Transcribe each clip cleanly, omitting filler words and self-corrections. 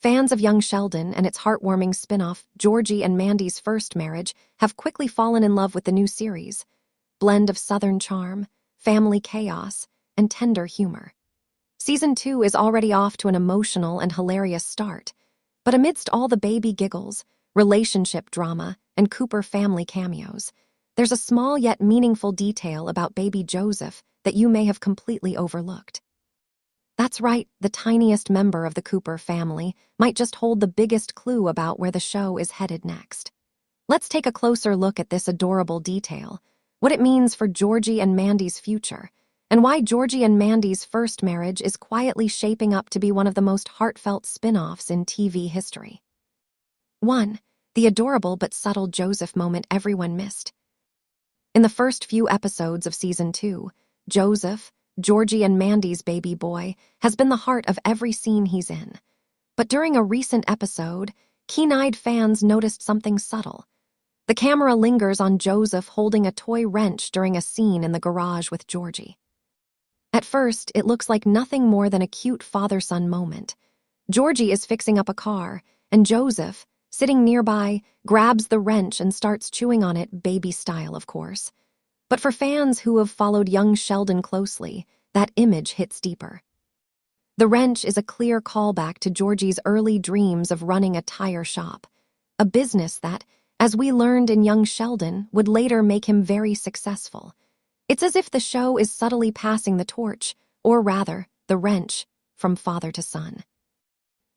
Fans of young Sheldon and its heartwarming spin-off, Georgie and Mandy's First Marriage, have quickly fallen in love with the new series. Blend of Southern charm, family chaos, and tender humor. Season 2 is already off to an emotional and hilarious start. But amidst all the baby giggles, relationship drama, and Cooper family cameos, there's a small yet meaningful detail about baby Joseph that you may have completely overlooked. That's right, the tiniest member of the Cooper family might just hold the biggest clue about where the show is headed next. Let's take a closer look at this adorable detail, what it means for Georgie and Mandy's future, and why Georgie and Mandy's First Marriage is quietly shaping up to be one of the most heartfelt spin-offs in TV history. 1. The adorable but subtle Joseph moment everyone missed. In the first few episodes of Season 2, Joseph, Georgie and Mandy's baby boy, has been the heart of every scene he's in. But during a recent episode, keen-eyed fans noticed something subtle. The camera lingers on Joseph holding a toy wrench during a scene in the garage with Georgie. At first, it looks like nothing more than a cute father-son moment. Georgie is fixing up a car, and Joseph, sitting nearby, grabs the wrench and starts chewing on it, baby style, of course. But for fans who have followed young Sheldon closely, that image hits deeper. The wrench is a clear callback to Georgie's early dreams of running a tire shop, a business that, as we learned in young Sheldon, would later make him very successful. It's as if the show is subtly passing the torch, or rather, the wrench, from father to son.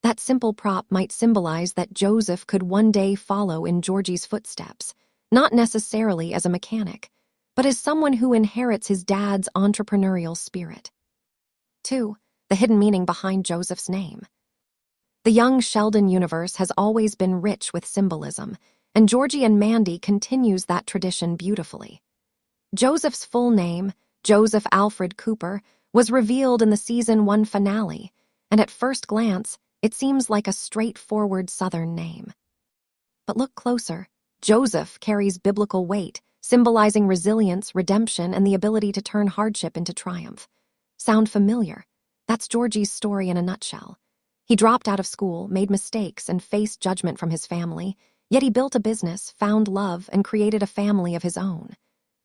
That simple prop might symbolize that Joseph could one day follow in Georgie's footsteps, not necessarily as a mechanic, but as someone who inherits his dad's entrepreneurial spirit. 2. The hidden meaning behind Joseph's name. The young Sheldon universe has always been rich with symbolism, and Georgie and Mandy continues that tradition beautifully. Joseph's full name, Joseph Alfred Cooper, was revealed in the Season 1 finale, and at first glance, it seems like a straightforward Southern name. But look closer. Joseph carries biblical weight, symbolizing resilience, redemption, and the ability to turn hardship into triumph. Sound familiar? That's Georgie's story in a nutshell. He dropped out of school, made mistakes, and faced judgment from his family, yet he built a business, found love, and created a family of his own.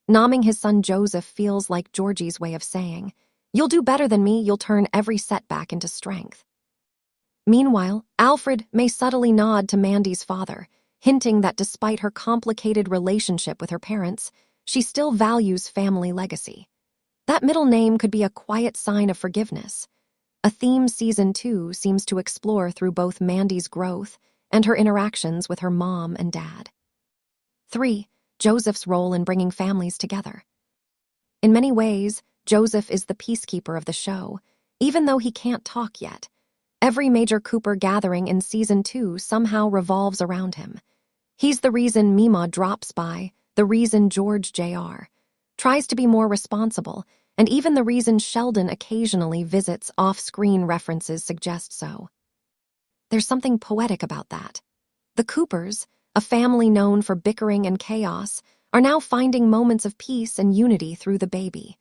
Naming his son Joseph feels like Georgie's way of saying, "You'll do better than me, you'll turn every setback into strength." Meanwhile, Alfred may subtly nod to Mandy's father, hinting that despite her complicated relationship with her parents, she still values family legacy. That middle name could be a quiet sign of forgiveness, a theme Season 2 seems to explore through both Mandy's growth and her interactions with her mom and dad. 3. Joseph's role in bringing families together. In many ways, Joseph is the peacekeeper of the show, even though he can't talk yet. Every major Cooper gathering in Season 2 somehow revolves around him. He's the reason Mima drops by, the reason George Jr. tries to be more responsible, and even the reason Sheldon occasionally visits off-screen references suggest so. There's something poetic about that. The Coopers, a family known for bickering and chaos, are now finding moments of peace and unity through the baby.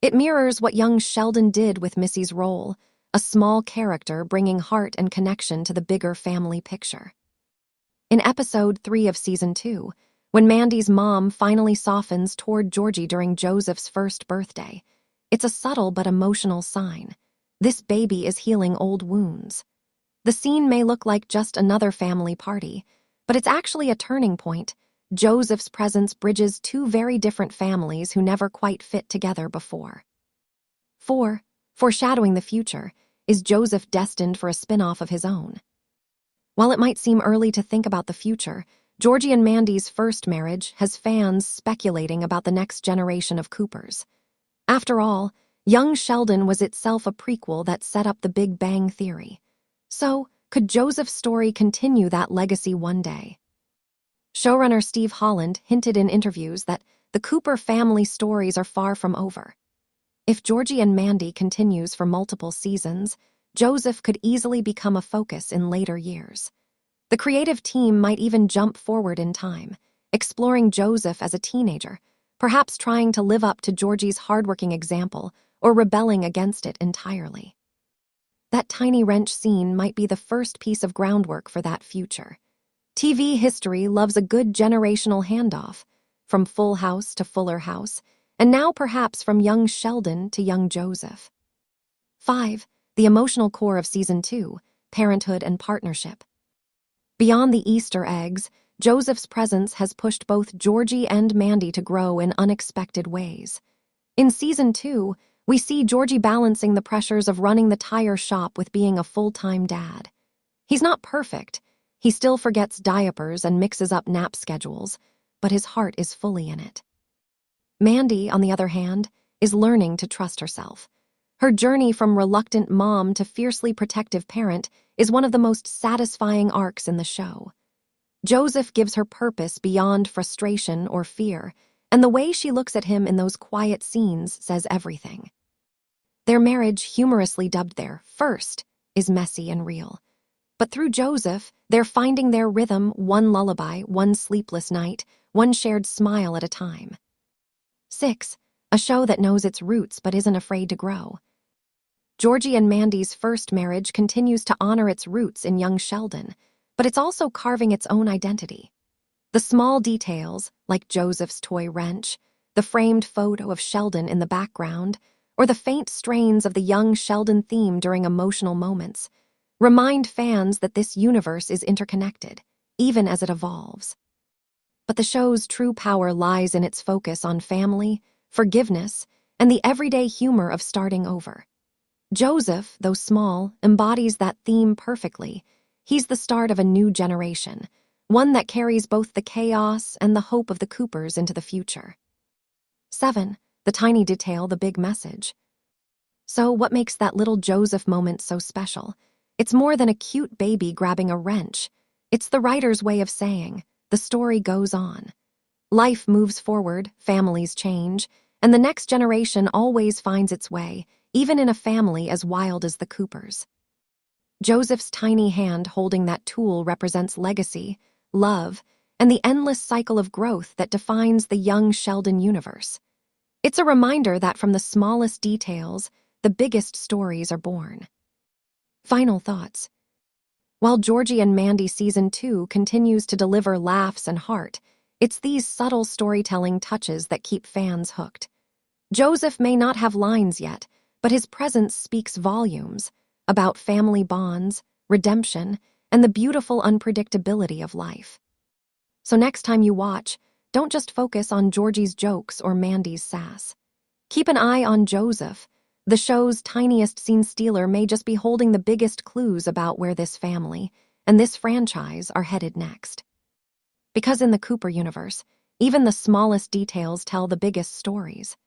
It mirrors what young Sheldon did with Missy's role, a small character bringing heart and connection to the bigger family picture. In Episode 3 of Season 2, when Mandy's mom finally softens toward Georgie during Joseph's first birthday, it's a subtle but emotional sign. This baby is healing old wounds. The scene may look like just another family party, but it's actually a turning point. Joseph's presence bridges two very different families who never quite fit together before. 4. Foreshadowing the future. Is Joseph destined for a spin-off of his own? While it might seem early to think about the future, Georgie and Mandy's First Marriage has fans speculating about the next generation of Coopers. After all, young Sheldon was itself a prequel that set up the Big Bang Theory. So, could Joseph's story continue that legacy one day? Showrunner Steve Holland hinted in interviews that the Cooper family stories are far from over. If Georgie and Mandy continues for multiple seasons, Joseph could easily become a focus in later years. The creative team might even jump forward in time, exploring Joseph as a teenager, perhaps trying to live up to Georgie's hardworking example or rebelling against it entirely. That tiny wrench scene might be the first piece of groundwork for that future. TV history loves a good generational handoff, from Full House to Fuller House, and now perhaps from young Sheldon to young Joseph. 5. The emotional core of Season 2, Parenthood and Partnership. Beyond the Easter eggs, Joseph's presence has pushed both Georgie and Mandy to grow in unexpected ways. In Season 2, we see Georgie balancing the pressures of running the tire shop with being a full-time dad. He's not perfect. He still forgets diapers and mixes up nap schedules, but his heart is fully in it. Mandy, on the other hand, is learning to trust herself. Her journey from reluctant mom to fiercely protective parent is one of the most satisfying arcs in the show. Joseph gives her purpose beyond frustration or fear, and the way she looks at him in those quiet scenes says everything. Their marriage, humorously dubbed their first, is messy and real. But through Joseph, they're finding their rhythm, one lullaby, one sleepless night, one shared smile at a time. 6. A show that knows its roots but isn't afraid to grow. Georgie and Mandy's first marriage continues to honor its roots in young Sheldon, but it's also carving its own identity. The small details, like Joseph's toy wrench, the framed photo of Sheldon in the background, or the faint strains of the young Sheldon theme during emotional moments, remind fans that this universe is interconnected, even as it evolves. But the show's true power lies in its focus on family, forgiveness, and the everyday humor of starting over. Joseph, though small, embodies that theme perfectly. He's the start of a new generation, one that carries both the chaos and the hope of the Coopers into the future. 7. The tiny detail, the big message. So what makes that little Joseph moment so special? It's more than a cute baby grabbing a wrench. It's the writer's way of saying, the story goes on. Life moves forward, families change, and the next generation always finds its way, even in a family as wild as the Coopers. Joseph's tiny hand holding that tool represents legacy, love, and the endless cycle of growth that defines the young Sheldon universe. It's a reminder that from the smallest details, the biggest stories are born. Final thoughts. While Georgie and Mandy Season 2 continues to deliver laughs and heart, it's these subtle storytelling touches that keep fans hooked. Joseph may not have lines yet, but his presence speaks volumes about family bonds, redemption, and the beautiful unpredictability of life. So next time you watch, don't just focus on Georgie's jokes or Mandy's sass. Keep an eye on Joseph. The show's tiniest scene stealer may just be holding the biggest clues about where this family and this franchise are headed next. Because in the Cooper universe, even the smallest details tell the biggest stories.